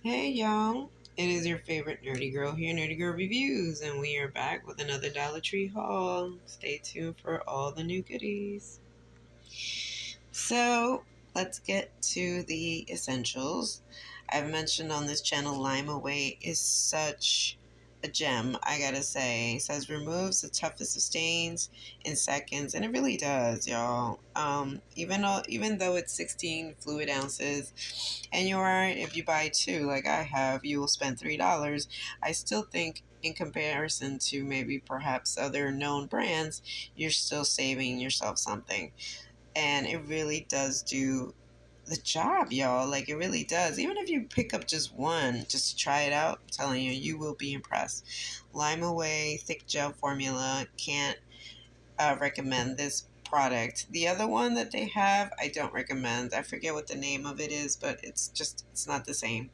Hey y'all, it is your favorite nerdy girl here, Nerdy Girl Reviews, and we are back with another Dollar Tree haul. Stay tuned for all the new goodies. So, let's get to the essentials. I've mentioned on this channel Lime Away is such a gem, I gotta say. It says removes the toughest of stains in seconds, and it really does, y'all. Even though it's 16 fluid ounces, and you are, if you buy two like I have, you will spend $3. I still think in comparison to maybe perhaps other known brands, you're still saving yourself something. And it really does do the job, y'all. Like, it really does. Even if you pick up just one just to try it out, I'm telling you, you will be impressed. Lime Away Thick Gel Formula. Can't recommend this product. The other one that they have, I don't recommend. I forget what the name of it is, but it's not the same.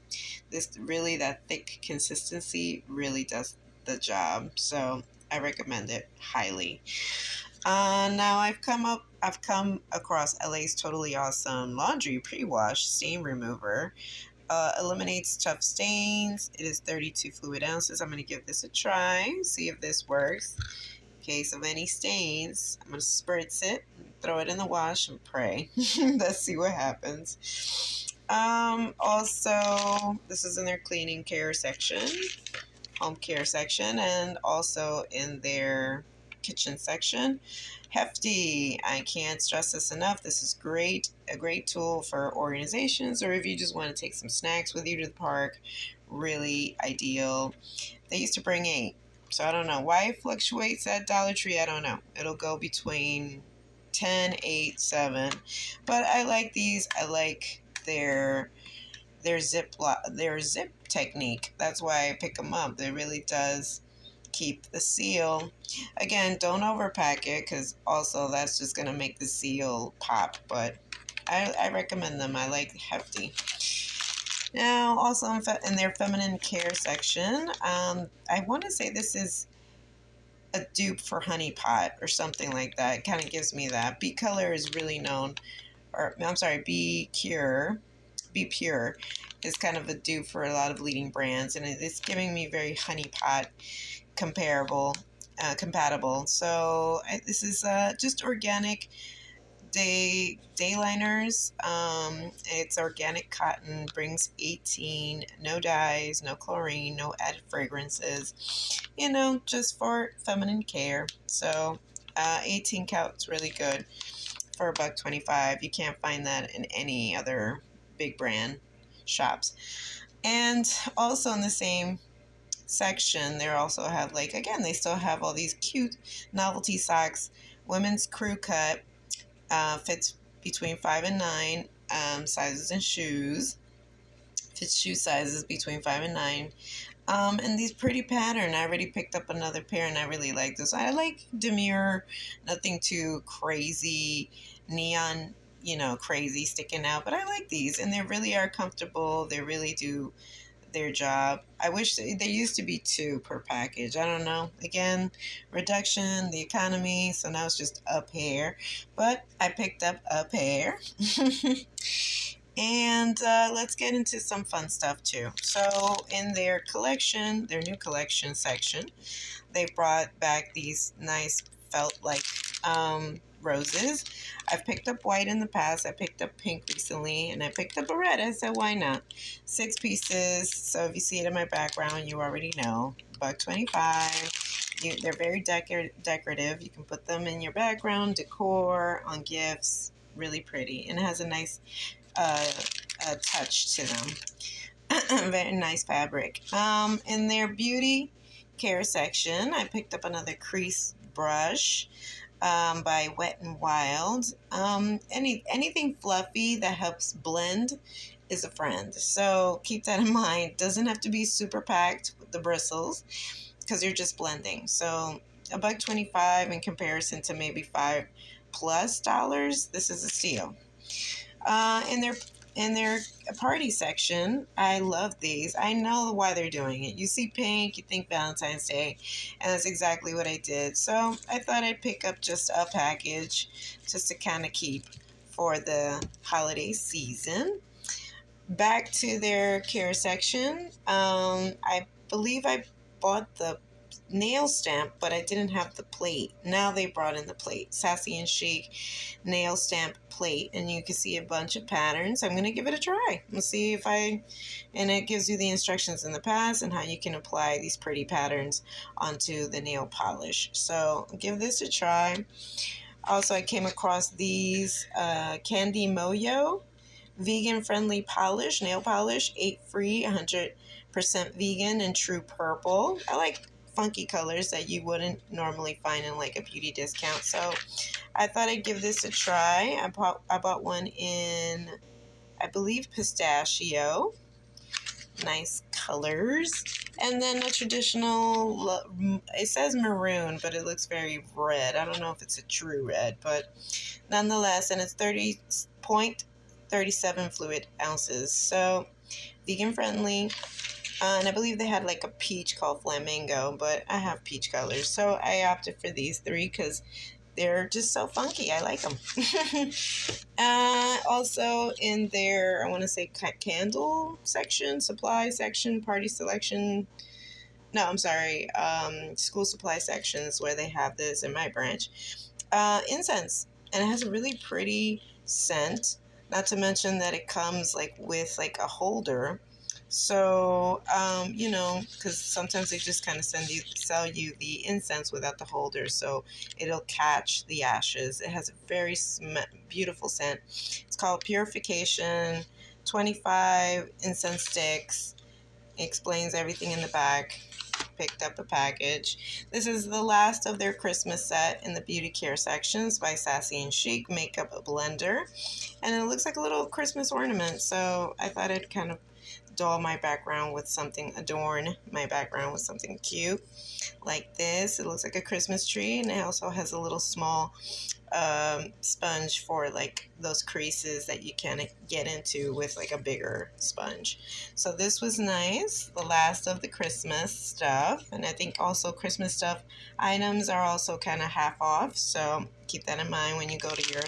This really, that thick consistency really does the job. So I recommend it highly. Now I've come across LA's Totally Awesome Laundry Pre-Wash Stain Remover. Eliminates tough stains. It is 32 fluid ounces. I'm going to give this a try, see if this works. In case of any stains, I'm going to spritz it, throw it in the wash, and pray. Let's see what happens. Also, this is in their cleaning care section, home care section, and also in their kitchen section. Hefty. I can't stress this enough. This is great. A great tool for organizations, or if you just want to take some snacks with you to the park. Really ideal. They used to bring 8. So I don't know why it fluctuates at Dollar Tree. I don't know. It'll go between 10, 8, 7. But I like these. I like their zip technique. That's why I pick them up. It really does keep the seal. Again, don't overpack it, because also that's just going to make the seal pop. But I recommend them. I like Hefty. Now, also in their feminine care section, I want to say this is a dupe for Honey Pot or something like that. It kind of gives me that. Be Color is really known, or I'm sorry, Be Pure is kind of a dupe for a lot of leading brands, and it's giving me very Honey Pot compatible. So this is just organic dayliners. It's organic cotton, brings 18, no dyes, no chlorine, no added fragrances, just for feminine care. So 18 counts, really good for $1.25. You can't find that in any other big brand shops. And also in the same section, they also have, like, again, they still have all these cute novelty socks. Women's crew cut, fits between 5 and 9 sizes, and shoes fits shoe sizes between 5 and 9. And these pretty pattern. I already picked up another pair, and I really like this. I like demure, nothing too crazy, neon, crazy sticking out. But I like these, and they really are comfortable. They really do their job. I wish they used to be 2 per package. I don't know. Again, reduction, the economy, so now it's just a pair. But I picked up a pair. And let's get into some fun stuff too. So in their collection, their new collection section, they brought back these nice felt-like roses. I've picked up white in the past. I picked up pink recently, and I picked up a red. I said, why not? 6 pieces. So if you see it in my background, you already know. $1.25. They're very decorative. You can put them in your background, decor, on gifts. Really pretty. And it has a nice touch to them. Very nice fabric. In their beauty care section, I picked up another crease brush by Wet n Wild. Anything fluffy that helps blend is a friend. So keep that in mind. Doesn't have to be super packed with the bristles, because you're just blending. So $1.25 in comparison to maybe $5+ This is a steal. In their party section, I love these. I know why they're doing it. You see pink, you think Valentine's Day, and that's exactly what I did. So I thought I'd pick up just a package just to kind of keep for the holiday season. Back to their care section. I believe I bought the nail stamp, but I didn't have the plate. Now they brought in the plate. Sassy and Chic nail stamp plate, and you can see a bunch of patterns. I'm going to give it a try. We'll see if I, and it gives you the instructions in the past and how you can apply these pretty patterns onto the nail polish. So give this a try. Also, I came across these Candy Moyo vegan friendly polish, nail polish, 8 free, 100% vegan and true purple. I like funky colors that you wouldn't normally find in like a beauty discount. So I thought I'd give this a try. I bought one in, I believe, pistachio. Nice colors. And then a traditional, it says maroon, but it looks very red. I don't know if it's a true red, but nonetheless, and it's 30.37 fluid ounces. So vegan friendly. And I believe they had like a peach called Flamingo, but I have peach colors. So I opted for these three because they're just so funky. I like them. Also in their, I want to say candle section, supply section, party selection. No, I'm sorry. School supply sections where they have this in my branch. Incense, and it has a really pretty scent. Not to mention that it comes like with like a holder. So, because sometimes they just kind of sell you the incense without the holder, so it'll catch the ashes. It has a very beautiful scent. It's called Purification. 25 incense sticks. It explains everything in the back. Picked up a package. This is the last of their Christmas set in the beauty care sections by Sassy and Chic Makeup Blender, and it looks like a little Christmas ornament. So I thought I'd kind of adorn my background with something cute like this. It looks like a Christmas tree, and it also has a little small sponge for like those creases that you can get into with like a bigger sponge. So this was nice. The last of the Christmas stuff, and I think also Christmas stuff items are also kind of half off, so keep that in mind when you go to your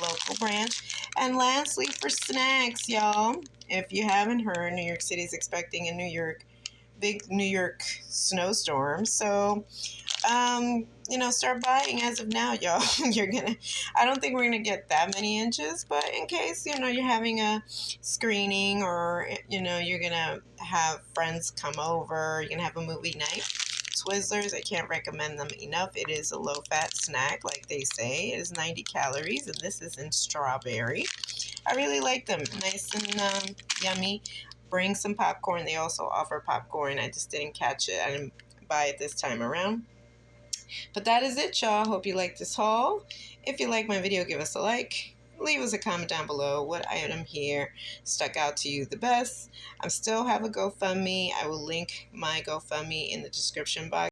local branch. And lastly, for snacks, y'all, if you haven't heard, New York City is expecting a big New York snowstorm. So start buying as of now, y'all. I don't think we're gonna get that many inches, but in case, you're having a screening, or, you're gonna have friends come over, you're gonna have a movie night. Twizzlers, I can't recommend them enough. It is a low-fat snack, like they say. It is 90 calories, and this is in strawberry. I really like them. Nice and yummy. Bring some popcorn. They also offer popcorn. I just didn't catch it. I didn't buy it this time around. But that is it, y'all. Hope you liked this haul. If you like my video, give us a like. Leave us a comment down below what item here stuck out to you the best. I still have a GoFundMe. I will link my GoFundMe in the description box.